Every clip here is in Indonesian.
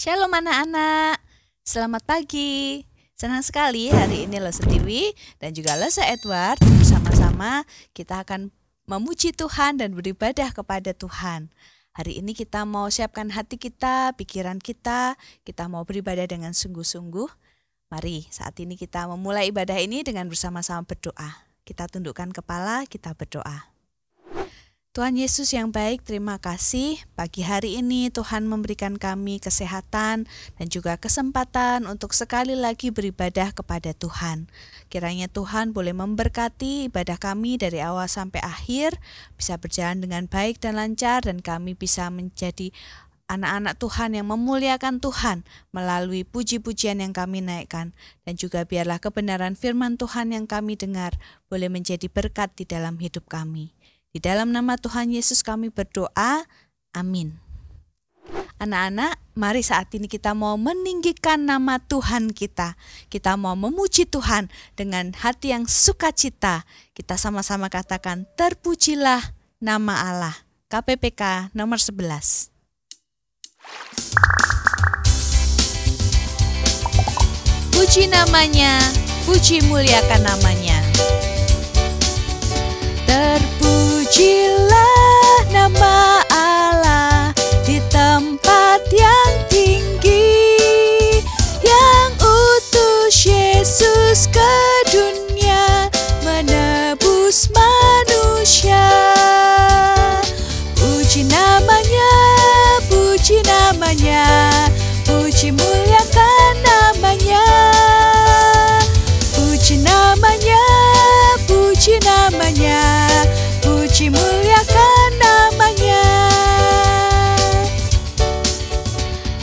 Shalom anak-anak, selamat pagi. Senang sekali hari ini Lese Tiwi dan juga Lese Edward bersama-sama kita akan memuji Tuhan dan beribadah kepada Tuhan. Hari ini kita mau siapkan hati kita, pikiran kita mau beribadah dengan sungguh-sungguh. Mari saat ini kita memulai ibadah ini dengan bersama-sama berdoa. Kita tundukkan kepala, kita berdoa. Tuhan Yesus yang baik, terima kasih pagi hari ini Tuhan memberikan kami kesehatan dan juga kesempatan untuk sekali lagi beribadah kepada Tuhan. Kiranya Tuhan boleh memberkati ibadah kami dari awal sampai akhir, bisa berjalan dengan baik dan lancar dan kami bisa menjadi anak-anak Tuhan yang memuliakan Tuhan melalui puji-pujian yang kami naikkan. Dan juga biarlah kebenaran firman Tuhan yang kami dengar boleh menjadi berkat di dalam hidup kami. Di dalam nama Tuhan Yesus kami berdoa, amin. Anak-anak, mari saat ini kita mau meninggikan nama Tuhan kita. Kita mau memuji Tuhan dengan hati yang sukacita. Kita sama-sama katakan, terpujilah nama Allah. KPPK nomor 11. Puji namanya, puji muliakan namanya. Terpujilah nama Allah di tempat yang tinggi, yang utus Yesus ke dunia menebus manusia. Puji namanya, puji namanya, puji muliakan namanya. Puji namanya, puji namanya, puji muliakan namanya.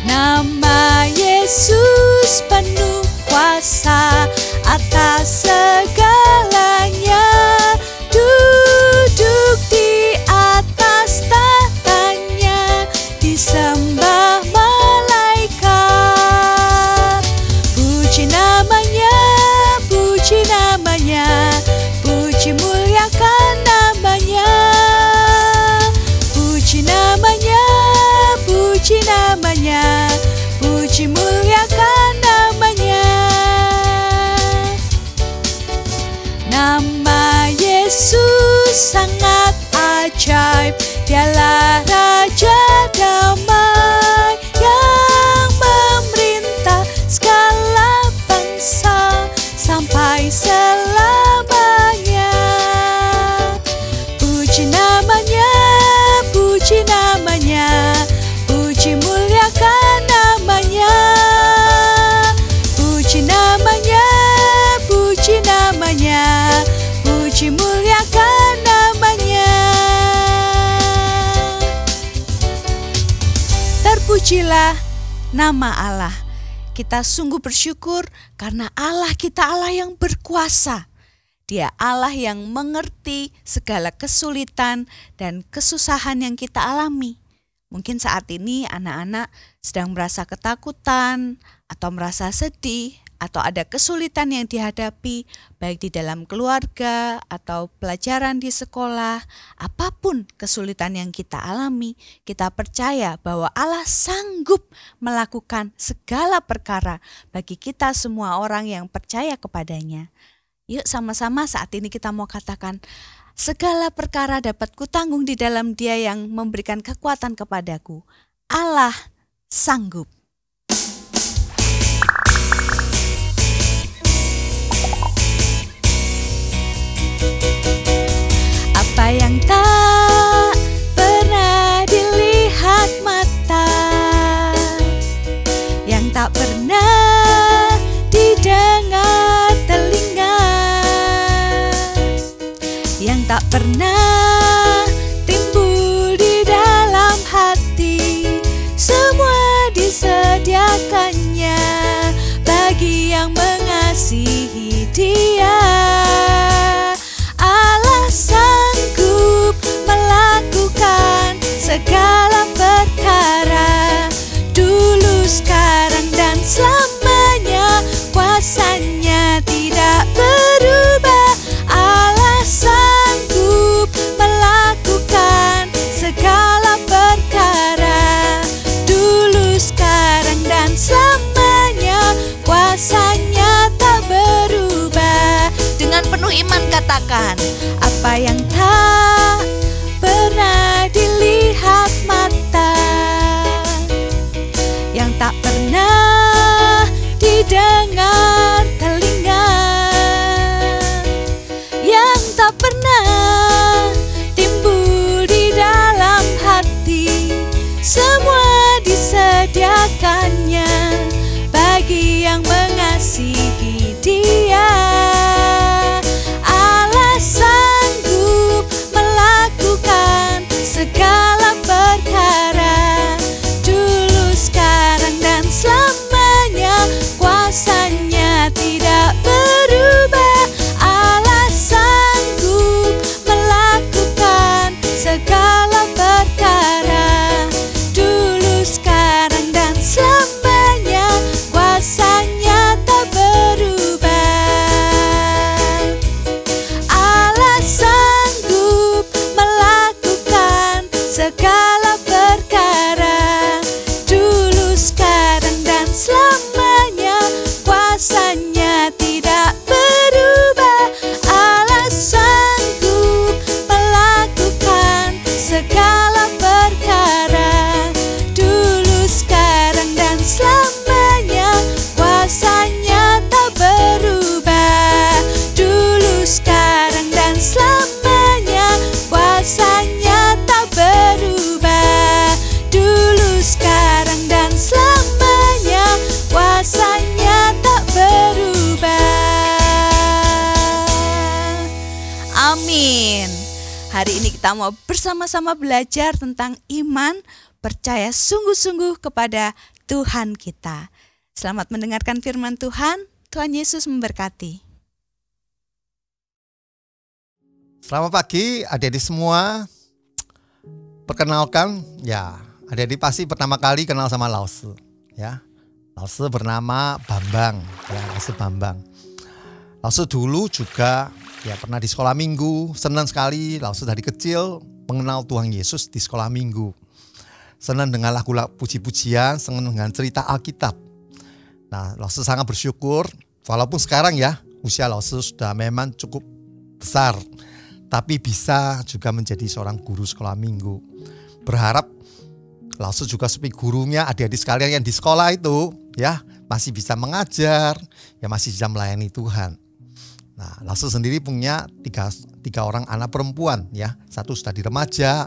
Nama Yesus penuh kuasa atas segalanya, duduk di atas tahtanya, disembah malaikat. Puji namanya, puji namanya, puji muliakan namanya. Puji namanya, puji namanya, puji muliakan namanya. Nama Yesus sangat ajaib, dialah Raja damai yang memerintah segala bangsa sampai selamanya. Puji namanya, puji namanya, puji muliakan namanya. Puji namanya, puji namanya, puji muliakan namanya. Terpujilah nama Allah. Kita sungguh bersyukur karena Allah kita Allah yang berkuasa. Dia Allah yang mengerti segala kesulitan dan kesusahan yang kita alami. Mungkin saat ini anak-anak sedang merasa ketakutan atau merasa sedih atau ada kesulitan yang dihadapi baik di dalam keluarga atau pelajaran di sekolah. Apapun kesulitan yang kita alami, kita percaya bahwa Allah sanggup melakukan segala perkara bagi kita semua orang yang percaya kepadanya. Yuk sama-sama saat ini kita mau katakan, segala perkara dapat kutanggung di dalam Dia yang memberikan kekuatan kepadaku. Allah sanggup. Apa yang tak pernah dilihat mata, yang tak pernah didengar telinga, yang tak pernah timbul di dalam hati, semua disediakannya bagi yang mengasihi Dia. Allah sanggup melakukan segala perkara, dulu, sekarang, dan selamanya. Kuasanya tidak berubah. Allah sanggup melakukan segala perkara, dulu, sekarang, dan katakan apa yang tak pernah dilihat mata, yang tak pernah didengar telinga, yang tak pernah timbul di dalam hati, semua disediakannya bagi yang mengasihi Dia. Allah sanggup melakukan segala perkara, dulu, sekarang, dan selamanya. Kuasanya tidak berubah. Allah sanggup melakukan segala perkara, dulu, sekarang, dan selamanya. Kuasanya tak berubah. Allah sanggup melakukan segala perkara, dulu, sekarang, dan selamanya. Kuasanya tidak berubah. Allah sanggup melakukan segala perkara, dulu, sekarang, dan selamanya. Kuasanya tak berubah. Dulu, sekarang, dan selamanya. Kuasanya tak berubah. Dulu, sekarang, dan selamanya. Kuasanya tak berubah. Amin. Hari ini kita mau bersama-sama belajar tentang iman, percaya sungguh-sungguh kepada Tuhan kita. Selamat mendengarkan firman Tuhan. Tuhan Yesus memberkati. Selamat pagi adik-adik semua. Perkenalkan, ya, adik-adik pasti pertama kali kenal sama Lause, ya. Lause bernama Bambang, ya, Lause Bambang. Lause dulu juga ya pernah di sekolah minggu, senang sekali Lause dari kecil mengenal Tuhan Yesus di sekolah minggu. Senang dengan lagu-lagu puji-pujian, senang dengan cerita Alkitab. Nah, Lause sangat bersyukur walaupun sekarang ya usia Lause sudah memang cukup besar, tapi bisa juga menjadi seorang guru sekolah minggu. Berharap Lause juga seperti gurunya adik-adik sekalian yang di sekolah itu ya masih bisa mengajar, ya masih bisa melayani Tuhan. Nah, Lause sendiri punya tiga orang anak perempuan ya. Satu sudah di remaja,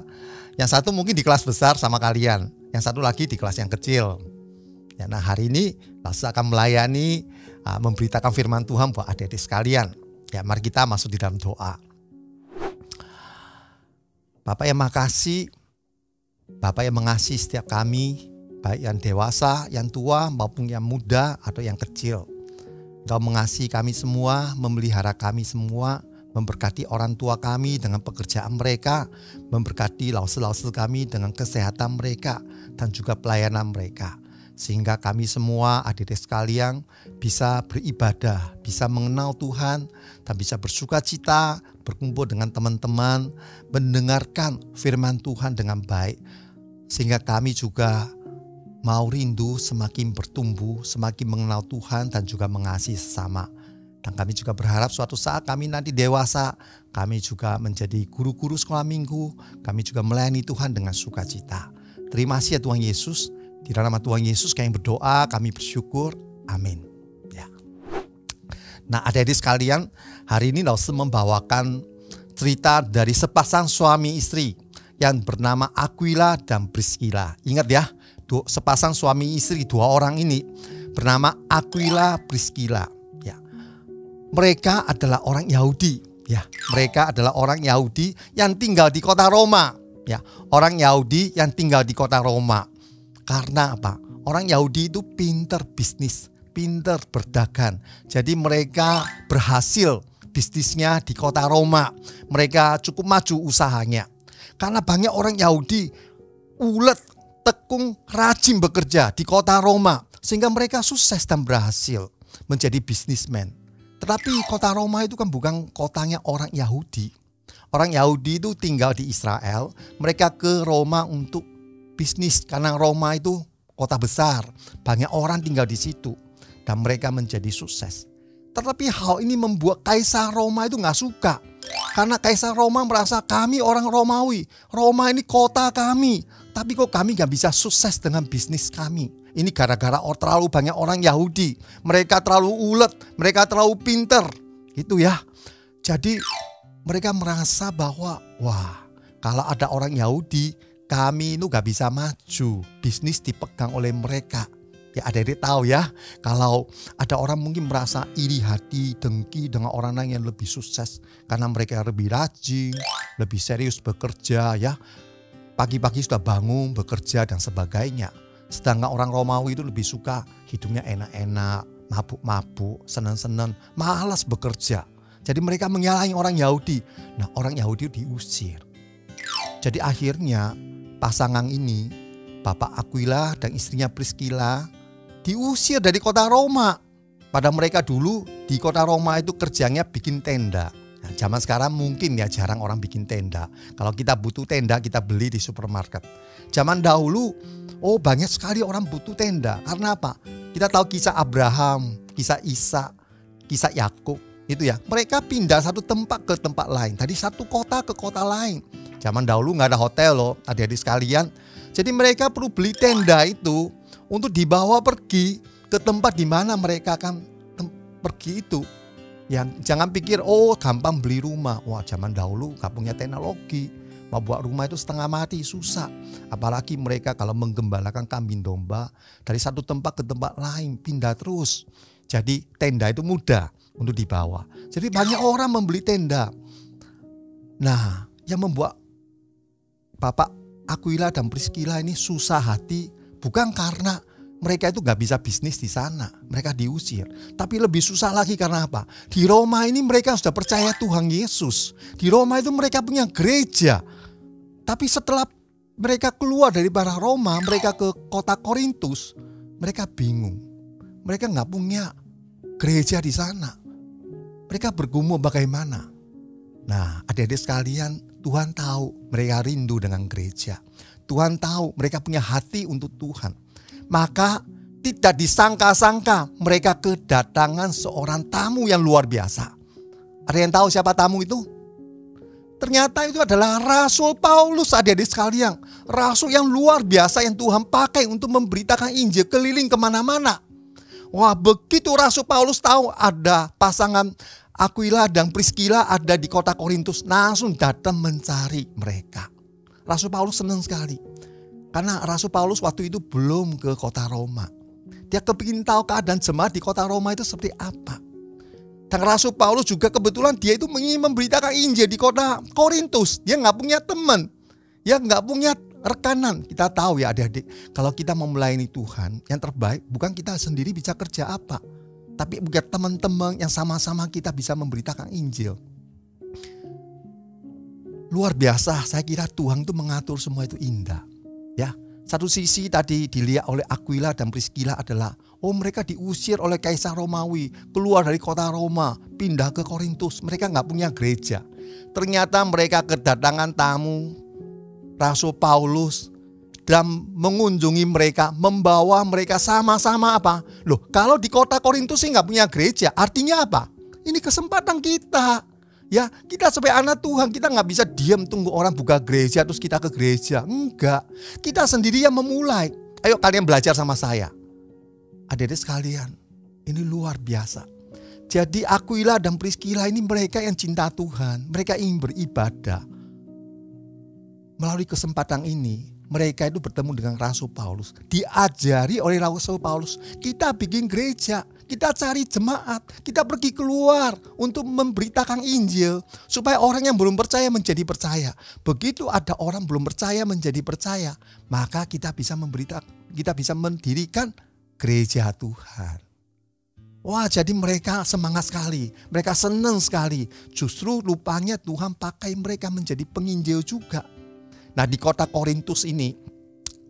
yang satu mungkin di kelas besar sama kalian, yang satu lagi di kelas yang kecil. Ya, nah hari ini Lause akan melayani, memberitakan firman Tuhan buat adik-adik sekalian. Ya, mari kita masuk di dalam doa. Bapak yang makasih, Bapak yang mengasihi setiap kami, baik yang dewasa, yang tua maupun yang muda atau yang kecil. Engkau mengasihi kami semua, memelihara kami semua, memberkati orang tua kami dengan pekerjaan mereka, memberkati Lause-Lause kami dengan kesehatan mereka dan juga pelayanan mereka. Sehingga kami semua adik-adik sekalian bisa beribadah, bisa mengenal Tuhan, dan bisa bersuka cita, berkumpul dengan teman-teman, mendengarkan firman Tuhan dengan baik. Sehingga kami juga mau rindu semakin bertumbuh, semakin mengenal Tuhan dan juga mengasihi sesama. Dan kami juga berharap suatu saat kami nanti dewasa, kami juga menjadi guru-guru sekolah minggu, kami juga melayani Tuhan dengan sukacita. Terima kasih ya Tuhan Yesus. Di dalam nama Tuhan Yesus kami berdoa, kami bersyukur. Amin. Ya. Nah, adik-adik sekalian, hari ini Lause membawakan cerita dari sepasang suami istri yang bernama Aquila dan Priscilla. Ingat ya, sepasang suami istri, dua orang ini bernama Aquila Priscilla. Ya. Mereka adalah orang Yahudi. Ya, mereka adalah orang Yahudi yang tinggal di kota Roma. Ya, orang Yahudi yang tinggal di kota Roma. Karena apa? Orang Yahudi itu pintar bisnis, pintar berdagang. Jadi mereka berhasil bisnisnya di kota Roma. Mereka cukup maju usahanya. Karena banyak orang Yahudi ulet, tekun, rajin bekerja di kota Roma. Sehingga mereka sukses dan berhasil menjadi bisnismen. Tetapi kota Roma itu kan bukan kotanya orang Yahudi. Orang Yahudi itu tinggal di Israel. Mereka ke Roma untuk bisnis. Karena Roma itu kota besar. Banyak orang tinggal di situ. Dan mereka menjadi sukses. Tetapi hal ini membuat Kaisar Roma itu gak suka. Karena Kaisar Roma merasa kami orang Romawi. Roma ini kota kami. Tapi kok kami gak bisa sukses dengan bisnis kami. Ini gara-gara terlalu banyak orang Yahudi. Mereka terlalu ulet, mereka terlalu pinter. Gitu ya. Jadi mereka merasa bahwa wah, kalau ada orang Yahudi, kami itu gak bisa maju. Bisnis dipegang oleh mereka. Ya adik-adik tahu ya, kalau ada orang mungkin merasa iri hati, dengki dengan orang lain yang lebih sukses. Karena mereka lebih rajin, lebih serius bekerja ya. Pagi-pagi sudah bangun, bekerja dan sebagainya. Sedangkan orang Romawi itu lebih suka hidupnya enak-enak, mabuk-mabuk, senang-senang, malas bekerja. Jadi mereka menyalahi orang Yahudi. Nah orang Yahudi diusir. Jadi akhirnya pasangan ini, Bapak Aquila dan istrinya Priscilla, diusir dari kota Roma. Pada mereka dulu di kota Roma itu kerjanya bikin tenda. Nah, zaman sekarang mungkin ya jarang orang bikin tenda. Kalau kita butuh tenda kita beli di supermarket. Zaman dahulu banyak sekali orang butuh tenda. Karena apa? Kita tahu kisah Abraham, kisah Ishak, kisah Yakub itu ya. Mereka pindah satu tempat ke tempat lain. Dari satu kota ke kota lain. Zaman dahulu nggak ada hotel loh, adik-adik sekalian. Jadi mereka perlu beli tenda itu untuk dibawa pergi ke tempat di mana mereka akan pergi itu. Yang jangan pikir gampang beli rumah. Wah zaman dahulu gak punya teknologi. Mau buat rumah itu setengah mati, susah. Apalagi mereka kalau menggembalakan kambing domba dari satu tempat ke tempat lain, pindah terus. Jadi tenda itu mudah untuk dibawa. Jadi banyak orang membeli tenda. Nah yang membuat Bapak Aquila dan Priscilla ini susah hati bukan karena mereka itu gak bisa bisnis di sana. Mereka diusir. Tapi lebih susah lagi karena apa? Di Roma ini mereka sudah percaya Tuhan Yesus. Di Roma itu mereka punya gereja. Tapi setelah mereka keluar dari bara Roma, mereka ke kota Korintus, mereka bingung. Mereka gak punya gereja di sana. Mereka bergumul bagaimana. Nah adik-adik sekalian, Tuhan tahu mereka rindu dengan gereja. Tuhan tahu mereka punya hati untuk Tuhan. Maka tidak disangka-sangka mereka kedatangan seorang tamu yang luar biasa. Ada yang tahu siapa tamu itu? Ternyata itu adalah Rasul Paulus, adik-adik sekalian. Rasul yang luar biasa yang Tuhan pakai untuk memberitakan Injil keliling kemana-mana. Wah begitu Rasul Paulus tahu ada pasangan Aquila dan Priscilla ada di kota Korintus, langsung datang mencari mereka. Rasul Paulus senang sekali. Karena Rasul Paulus waktu itu belum ke kota Roma. Dia kepingin tahu keadaan jemaat di kota Roma itu seperti apa. Dan Rasul Paulus juga kebetulan dia itu ingin memberitakan Injil di kota Korintus. Dia gak punya teman. Dia gak punya rekanan. Kita tahu ya adik-adik. Kalau kita mau melayani Tuhan, yang terbaik bukan kita sendiri bisa kerja apa. Tapi bukan teman-teman yang sama-sama kita bisa memberitakan Injil. Luar biasa, saya kira Tuhan itu mengatur semua itu indah. Ya, satu sisi tadi dilihat oleh Aquila dan Priscilla adalah mereka diusir oleh Kaisar Romawi, keluar dari kota Roma, pindah ke Korintus. Mereka gak punya gereja. Ternyata mereka kedatangan tamu Rasul Paulus dan mengunjungi mereka, membawa mereka sama-sama apa? Loh, kalau di kota Korintus sih gak punya gereja, artinya apa? Ini kesempatan kita. Ya, kita sebagai anak Tuhan, kita gak bisa diam tunggu orang buka gereja terus kita ke gereja. Enggak, kita sendiri yang memulai. Ayo kalian belajar sama saya. Adik-adik sekalian, ini luar biasa. Jadi Aquila dan Priscilla ini mereka yang cinta Tuhan. Mereka ingin beribadah. Melalui kesempatan ini, mereka itu bertemu dengan Rasul Paulus. Diajari oleh Rasul Paulus, kita bikin gereja. Kita cari jemaat, kita pergi keluar untuk memberitakan Injil supaya orang yang belum percaya menjadi percaya. Begitu ada orang belum percaya menjadi percaya, maka kita bisa mendirikan gereja Tuhan. Wah, jadi mereka semangat sekali, mereka senang sekali. Justru rupanya Tuhan pakai mereka menjadi penginjil juga. Nah, di kota Korintus ini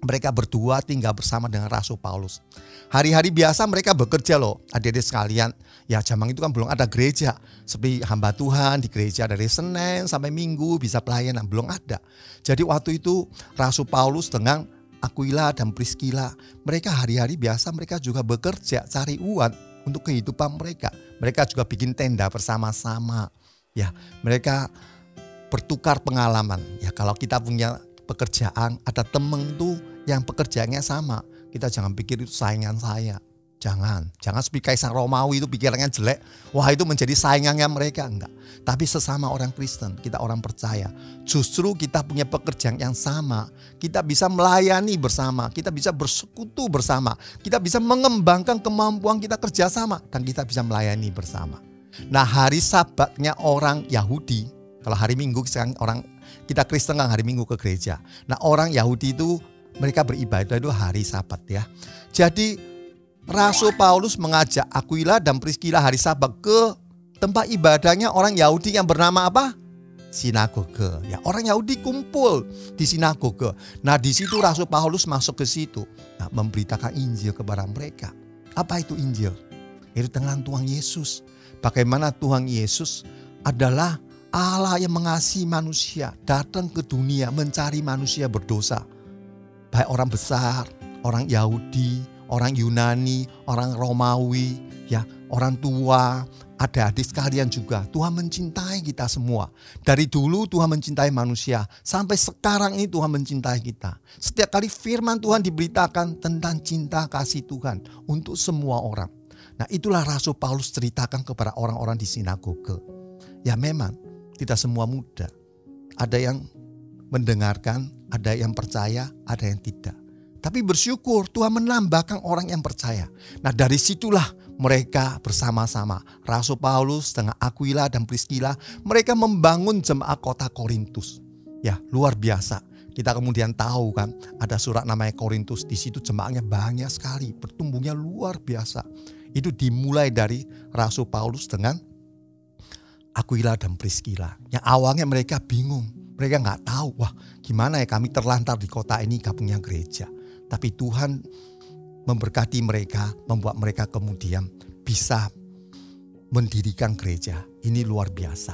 mereka berdua tinggal bersama dengan Rasul Paulus. Hari-hari biasa mereka bekerja loh, adik-adik sekalian. Ya zaman itu kan belum ada gereja. Seperti hamba Tuhan di gereja dari Senin sampai Minggu bisa pelayanan, belum ada. Jadi waktu itu Rasul Paulus dengan Aquila dan Priscilla, mereka hari-hari biasa mereka juga bekerja cari uang untuk kehidupan mereka. Mereka juga bikin tenda bersama-sama. Ya, mereka bertukar pengalaman. Ya, kalau kita punya pekerjaan, ada temen tuh yang pekerjaannya sama. Kita jangan pikir itu saingan saya. Jangan seperti Kaisar Romawi itu pikirannya jelek. Wah, itu menjadi saingannya mereka. Enggak. Tapi sesama orang Kristen, kita orang percaya. Justru kita punya pekerjaan yang sama. Kita bisa melayani bersama. Kita bisa bersekutu bersama. Kita bisa mengembangkan kemampuan kita kerjasama. Dan kita bisa melayani bersama. Nah, hari Sabatnya orang Yahudi. Kalau hari Minggu sekarang kita Kristen kan hari Minggu ke gereja. Nah, orang Yahudi itu mereka beribadah itu hari Sabat ya. Jadi Rasul Paulus mengajak Aquila dan Priscilla hari Sabat ke tempat ibadahnya orang Yahudi yang bernama apa? Sinagoge. Ya, orang Yahudi kumpul di sinagoge. Nah, di situ Rasul Paulus masuk ke situ, nah, memberitakan Injil kepada mereka. Apa itu Injil? Itu tentang Tuhan Yesus. Bagaimana Tuhan Yesus adalah Allah yang mengasihi manusia, datang ke dunia mencari manusia berdosa. Baik orang besar, orang Yahudi, orang Yunani, orang Romawi, ya, orang tua, adik-adik sekalian juga. Tuhan mencintai kita semua. Dari dulu Tuhan mencintai manusia, sampai sekarang ini Tuhan mencintai kita. Setiap kali firman Tuhan diberitakan tentang cinta kasih Tuhan untuk semua orang. Nah, itulah Rasul Paulus ceritakan kepada orang-orang di sinagoge. Ya, memang tidak semua mudah. Ada yang mendengarkan, ada yang percaya, ada yang tidak. Tapi bersyukur Tuhan menambahkan orang yang percaya. Nah, dari situlah mereka bersama-sama. Rasul Paulus dengan Aquila dan Priscilla, mereka membangun jemaat kota Korintus. Ya, luar biasa. Kita kemudian tahu kan, ada surat namanya Korintus. Di situ jemaatnya banyak sekali, bertumbuhnya luar biasa. Itu dimulai dari Rasul Paulus dengan Aquila dan Priscilla. Yang awalnya mereka bingung. Mereka nggak tahu, wah gimana ya kami terlantar di kota ini gak punya gereja. Tapi Tuhan memberkati mereka, membuat mereka kemudian bisa mendirikan gereja. Ini luar biasa.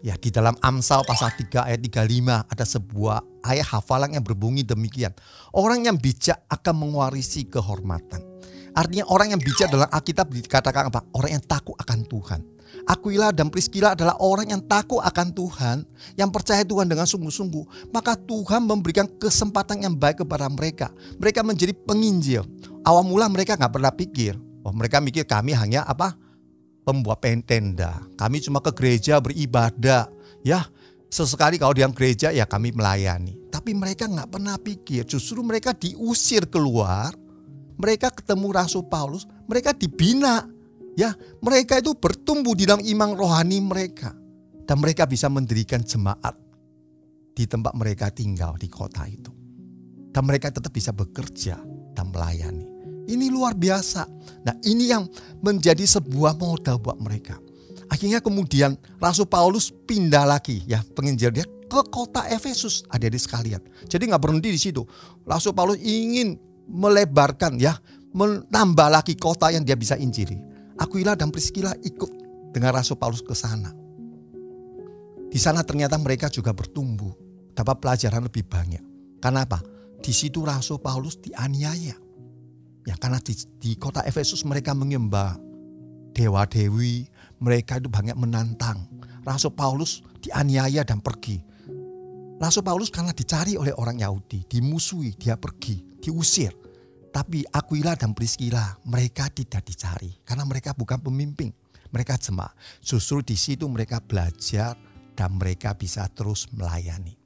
Ya, di dalam Amsal pasal 3 ayat 35 ada sebuah ayat hafalan yang berbunyi demikian. Orang yang bijak akan mewarisi kehormatan. Artinya orang yang bijak dalam Alkitab dikatakan apa? Orang yang takut akan Tuhan. Aquila dan Priscilla adalah orang yang takut akan Tuhan, yang percaya Tuhan dengan sungguh-sungguh. Maka Tuhan memberikan kesempatan yang baik kepada mereka. Mereka menjadi penginjil. Awal mula mereka gak pernah pikir. Oh, mereka mikir kami hanya apa? Pembuat tenda. Kami cuma ke gereja beribadah. Ya, sesekali kalau di gereja ya kami melayani. Tapi mereka gak pernah pikir. Justru mereka diusir keluar. Mereka ketemu Rasul Paulus. Mereka dibina. Ya, mereka itu bertumbuh di dalam iman rohani mereka. Dan mereka bisa mendirikan jemaat di tempat mereka tinggal di kota itu. Dan mereka tetap bisa bekerja dan melayani. Ini luar biasa. Nah, ini yang menjadi sebuah modal buat mereka. Akhirnya kemudian Rasul Paulus pindah lagi ya penginjil dia ke kota Efesus, adik-adik sekalian. Jadi gak berhenti di situ. Rasul Paulus ingin melebarkan ya, menambah lagi kota yang dia bisa injili. Aquila dan Priscilla ikut dengan Rasul Paulus ke sana. Di sana ternyata mereka juga bertumbuh, dapat pelajaran lebih banyak. Karena apa? Di situ Rasul Paulus dianiaya. Ya, karena di kota Efesus mereka menyembah dewa-dewi, mereka itu banyak menantang. Rasul Paulus dianiaya dan pergi. Rasul Paulus karena dicari oleh orang Yahudi, dimusuhi, dia pergi, diusir. Tapi Aquila dan Priscilla mereka tidak dicari karena mereka bukan pemimpin, mereka jemaat. Justru di situ mereka belajar dan mereka bisa terus melayani.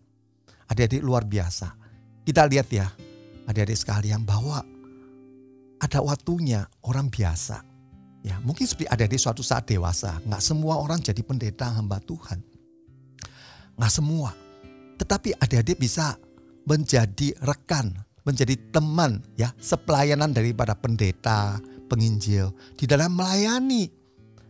Adik-adik luar biasa. Kita lihat ya, adik-adik sekalian bahwa ada waktunya orang biasa. Ya, mungkin seperti adik-adik suatu saat dewasa, nggak semua orang jadi pendeta hamba Tuhan. Nggak semua. Tetapi adik-adik bisa menjadi rekan, menjadi teman ya, sepelayanan daripada pendeta, penginjil di dalam melayani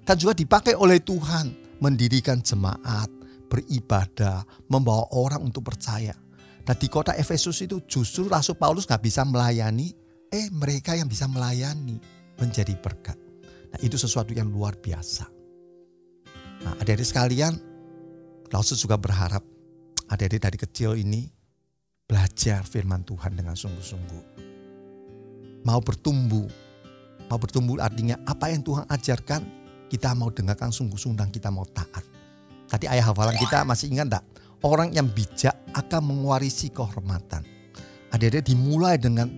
dan juga dipakai oleh Tuhan mendirikan jemaat, beribadah, membawa orang untuk percaya. Nah, di kota Efesus itu justru Rasul Paulus gak bisa melayani, mereka yang bisa melayani menjadi berkat. Nah, itu sesuatu yang luar biasa. Nah, adik-adik sekalian, Rasul juga berharap adik-adik dari kecil ini belajar firman Tuhan dengan sungguh-sungguh. Mau bertumbuh artinya apa yang Tuhan ajarkan kita mau dengarkan sungguh-sungguh dan kita mau taat. Tadi ayat hafalan kita masih ingat enggak? Orang yang bijak akan mewarisi kehormatan. Adik-adik, dimulai dengan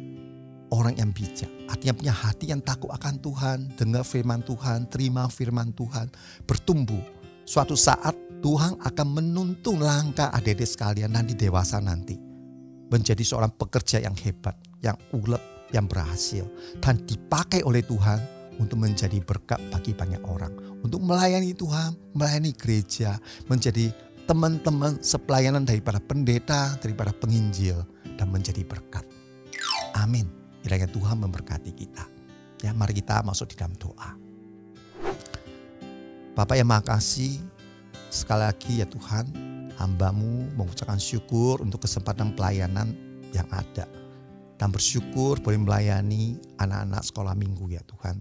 orang yang bijak. Artinya punya hati yang takut akan Tuhan, dengar firman Tuhan, terima firman Tuhan, bertumbuh. Suatu saat Tuhan akan menuntun langkah adik-adik sekalian nanti dewasa nanti. Menjadi seorang pekerja yang hebat, yang ulet, yang berhasil. Dan dipakai oleh Tuhan untuk menjadi berkat bagi banyak orang. Untuk melayani Tuhan, melayani gereja, menjadi teman-teman sepelayanan daripada pendeta, daripada penginjil, dan menjadi berkat. Amin. Kiranya Tuhan memberkati kita. Ya, mari kita masuk di dalam doa. Bapa yang Maha Kasih, sekali lagi ya Tuhan, hamba-Mu mengucapkan syukur untuk kesempatan pelayanan yang ada. Dan bersyukur boleh melayani anak-anak sekolah minggu ya Tuhan.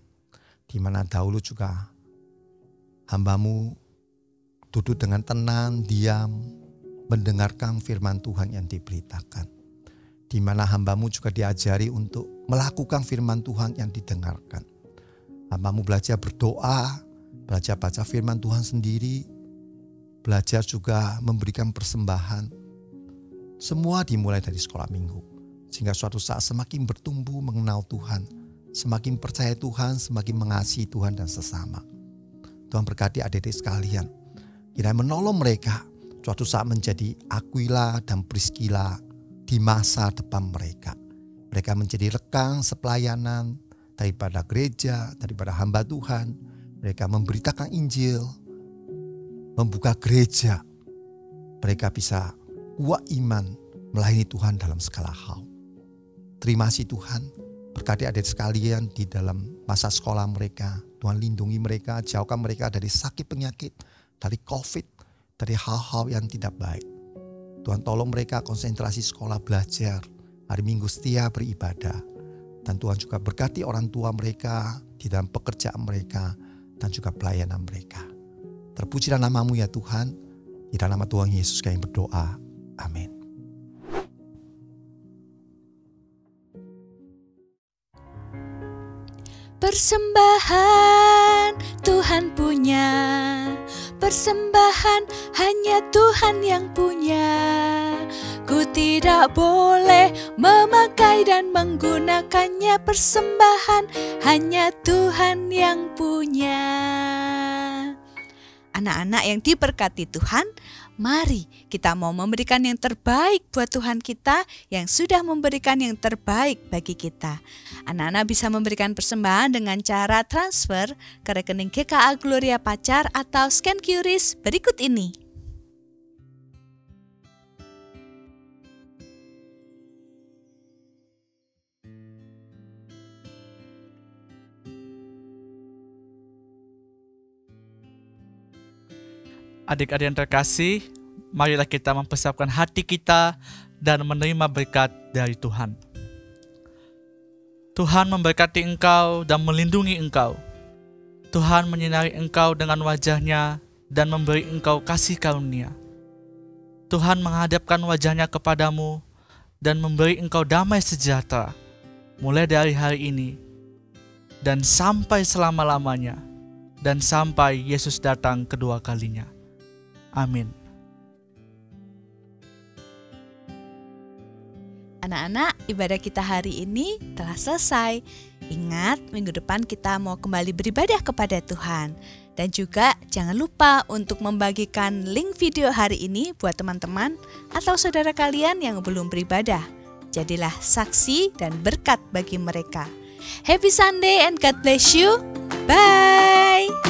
Di mana dahulu juga hamba-Mu duduk dengan tenang, diam, mendengarkan firman Tuhan yang diberitakan. Di mana hamba-Mu juga diajari untuk melakukan firman Tuhan yang didengarkan. Hamba-Mu belajar berdoa, belajar baca firman Tuhan sendiri, belajar juga memberikan persembahan. Semua dimulai dari sekolah minggu. Sehingga suatu saat semakin bertumbuh mengenal Tuhan, semakin percaya Tuhan, semakin mengasihi Tuhan dan sesama. Tuhan berkati adik-adik sekalian. Kiranya menolong mereka suatu saat menjadi Aquila dan Priscilla di masa depan mereka. Mereka menjadi rekan sepelayanan daripada gereja, daripada hamba Tuhan. Mereka memberitakan Injil, membuka gereja. Mereka bisa kuat iman melayani Tuhan dalam segala hal. Terima kasih Tuhan, berkati adik sekalian di dalam masa sekolah mereka. Tuhan lindungi mereka, jauhkan mereka dari sakit penyakit, dari COVID, dari hal-hal yang tidak baik. Tuhan tolong mereka konsentrasi sekolah belajar, hari Minggu setia beribadah. Dan Tuhan juga berkati orang tua mereka di dalam pekerjaan mereka dan juga pelayanan mereka. Terpujilah nama-Mu ya Tuhan, di dalam nama Tuhan Yesus kami berdoa. Amin. Persembahan Tuhan punya, persembahan hanya Tuhan yang punya. Ku tidak boleh memakai dan menggunakannya, persembahan hanya Tuhan yang punya. Anak-anak yang diberkati Tuhan, mari kita mau memberikan yang terbaik buat Tuhan kita yang sudah memberikan yang terbaik bagi kita. Anak-anak bisa memberikan persembahan dengan cara transfer ke rekening GKA Gloria Pacar atau scan QRIS berikut ini. Adik-adik yang terkasih, marilah kita mempersiapkan hati kita dan menerima berkat dari Tuhan. Tuhan memberkati engkau dan melindungi engkau. Tuhan menyinari engkau dengan wajah-Nya dan memberi engkau kasih karunia. Tuhan menghadapkan wajah-Nya kepadamu dan memberi engkau damai sejahtera, mulai dari hari ini dan sampai selama-lamanya, dan sampai Yesus datang kedua kalinya. Amin. Anak-anak, ibadah kita hari ini telah selesai. Ingat, minggu depan kita mau kembali beribadah kepada Tuhan. Dan juga jangan lupa untuk membagikan link video hari ini buat teman-teman atau saudara kalian yang belum beribadah. Jadilah saksi dan berkat bagi mereka. Happy Sunday and God bless you. Bye.